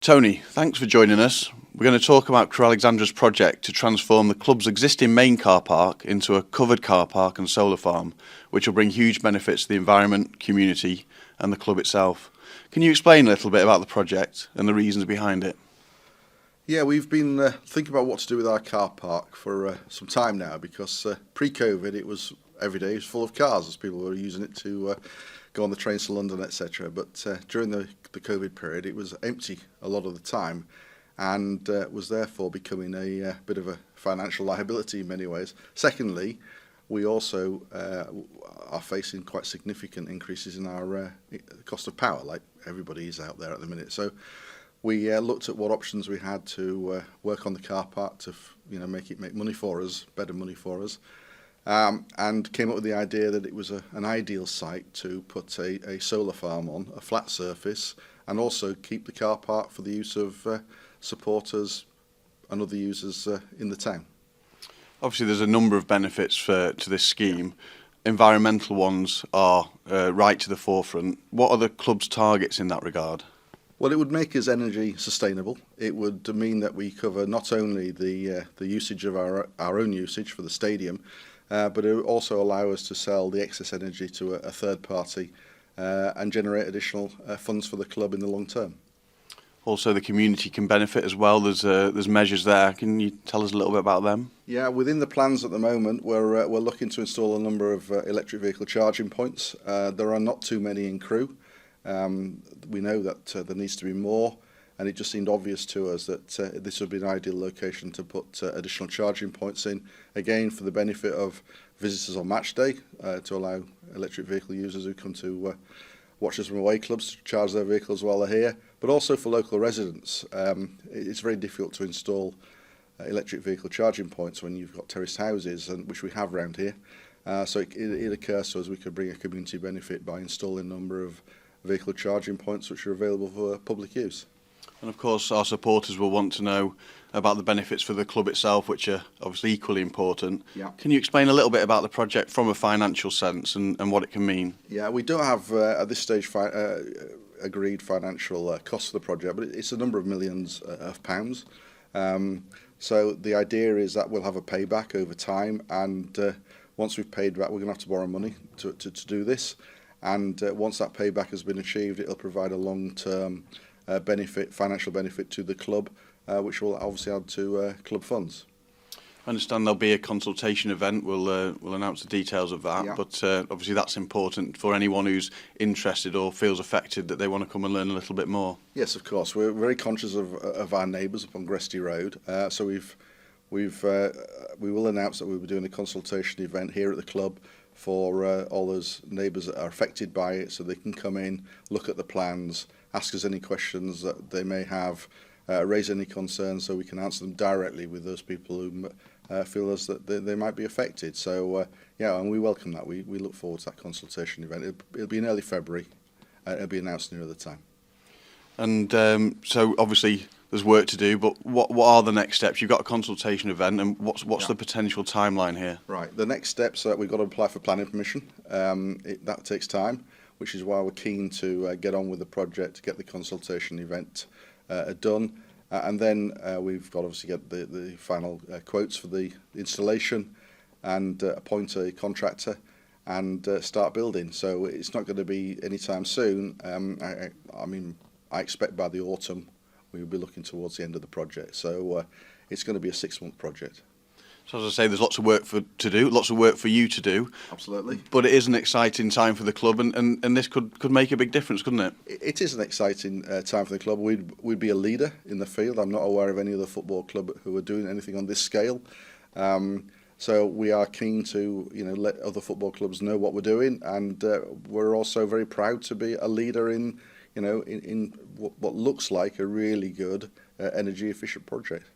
Tony, thanks for joining us. We're going to talk about Crewe Alexandra's project to transform the club's existing main car park into a covered car park and solar farm, which will bring huge benefits to the environment, community and the club itself. Can you explain a little bit about the project and the reasons behind it? Yeah, we've been thinking about what to do with our car park for some time now, because pre-COVID it was every day it was full of cars as people were using it to go on the trains to London, etc. But during the COVID period it was empty a lot of the time, and was therefore becoming a bit of a financial liability in many ways. Secondly, we also are facing quite significant increases in our cost of power, like everybody is out there at the minute. So we looked at what options we had to work on the car park to make money for us, better money for us, and came up with the idea that it was an ideal site to put a solar farm on, a flat surface, and also keep the car park for the use of supporters and other users in the town. Obviously there's a number of benefits to this scheme. Environmental ones are right to the forefront. What are the club's targets in that regard? Well, it would make us energy sustainable. It would mean that we cover not only the usage of our own usage for the stadium, but it would also allow us to sell the excess energy to a third party and generate additional funds for the club in the long term. Also, the community can benefit as well. There's measures there. Can you tell us a little bit about them? Yeah, within the plans at the moment, we're looking to install a number of electric vehicle charging points. There are not too many in Crewe. We know that there needs to be more, and it just seemed obvious to us that this would be an ideal location to put additional charging points in, again for the benefit of visitors on match day, to allow electric vehicle users who come to watch us from away clubs to charge their vehicles while they're here, but also for local residents. It's very difficult to install electric vehicle charging points when you've got terraced houses, which we have around here. So it occurs to us we could bring a community benefit by installing a number of vehicle charging points which are available for public use. And of course our supporters will want to know about the benefits for the club itself, which are obviously equally important. Yeah. Can you explain a little bit about the project from a financial sense and what it can mean? Yeah, we don't have at this stage agreed financial costs of the project, but it's a number of millions of pounds. So the idea is that we'll have a payback over time, and once we've paid back, we're going to have to borrow money to do this. And once that payback has been achieved, it'll provide a long-term financial benefit to the club, which will obviously add to club funds. I understand there'll be a consultation event. We'll announce the details of that, yeah. But obviously that's important for anyone who's interested or feels affected, that they want to come and learn a little bit more. Yes, of course. We're very conscious of our neighbours up on Gresty Road, so we will announce that we'll be doing a consultation event here at the club for all those neighbours that are affected by it, so they can come in, look at the plans, ask us any questions that they may have, raise any concerns, so we can answer them directly with those people who feel as that they might be affected. So yeah, and we welcome that. We look forward to that consultation event. It'll be in early February. It'll be announced near the time. And so obviously there's work to do, but what are the next steps? You've got a consultation event, and what's the potential timeline here? Right, the next steps, we've got to apply for planning permission. That takes time, which is why we're keen to get on with the project, to get the consultation event done, and then we've got to obviously get the final quotes for the installation, and appoint a contractor and start building. So it's not going to be anytime soon. I mean, I expect by the autumn we'll be looking towards the end of the project. So it's going to be a 6-month project. So as I say, there's lots of work to do, lots of work for you to do. Absolutely. But it is an exciting time for the club, and this could make a big difference, couldn't it? It is an exciting time for the club. We'd be a leader in the field. I'm not aware of any other football club who are doing anything on this scale. So we are keen to let other football clubs know what we're doing, and we're also very proud to be a leader in what looks like a really good energy efficient project.